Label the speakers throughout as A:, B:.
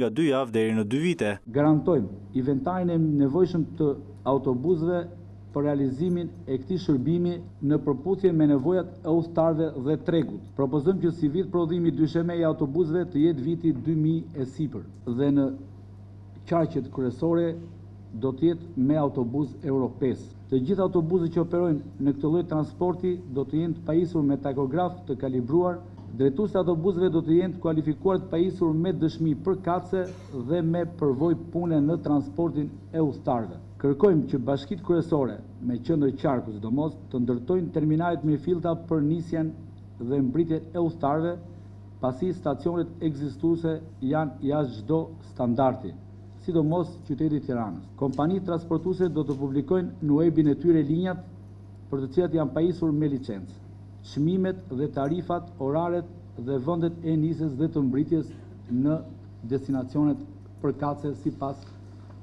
A: nga 2 javë deri në 2 vite.
B: Garantojmë inventarin e nevojshëm të autobusëve për realizimin e këtij shërbimi në përputhje me nevojat e udhëtarëve dhe tregut. Propozojmë që si vit prodhimi dysheme i autobusëve të jetë viti 2000 e sipër dhe në qarqet kryesore do të jetë me autobus Euro 5. Të gjithë autobusët që operojnë në këtë lloj transporti do të jenë të pajisur me takograf të kalibruar. Drejtuesit e autobusëve do të jenë të kualifikuar të pajisur me dëshmi përkatëse dhe me përvojë pune në transportin e udhëtarëve. Kërkojmë që bashkitë kryesore me qendër qarku sidomos të ndërtojnë terminalet me filtra për nisjen dhe mbritjen e udhëtarëve, pasi stacionet ekzistuese janë jashtë çdo standardi, sidomos qyteti i Tiranës. Kompanitë transportuese do të publikojnë në webin e tyre linjat për të cilat janë pajisur me licencë, çmimet dhe tarifat, oraret dhe vendet e nisjes dhe të mbritjes në destinacionet përkatëse sipas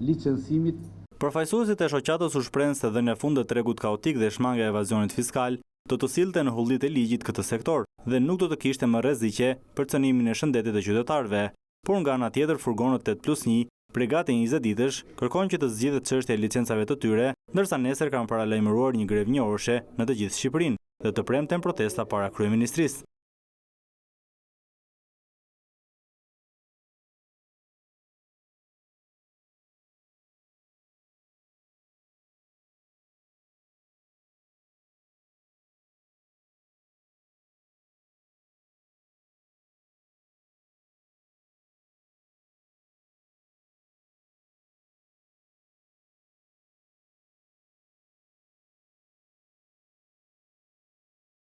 B: licencimit.
A: Përfaqësuesit e shoqatës u shprehën se dhënia e fundit tregut kaotik dhe shmangja e evazionit fiskal do të sillte në hullit e ligjit këtë sektor dhe nuk do të kishte më rreziqe për cënimin e shëndetit të qytetarëve. Por nga ana tjetër, furgonët 8+1 prej gati 20 ditësh kërkojnë që të zgjidhet çështja e licencave të tyre, ndërsa nesër kanë paralajmëruar një grevë 1 orëshe në të gjithë Shqipërinë dhe të premten protesta para kryeministrisë.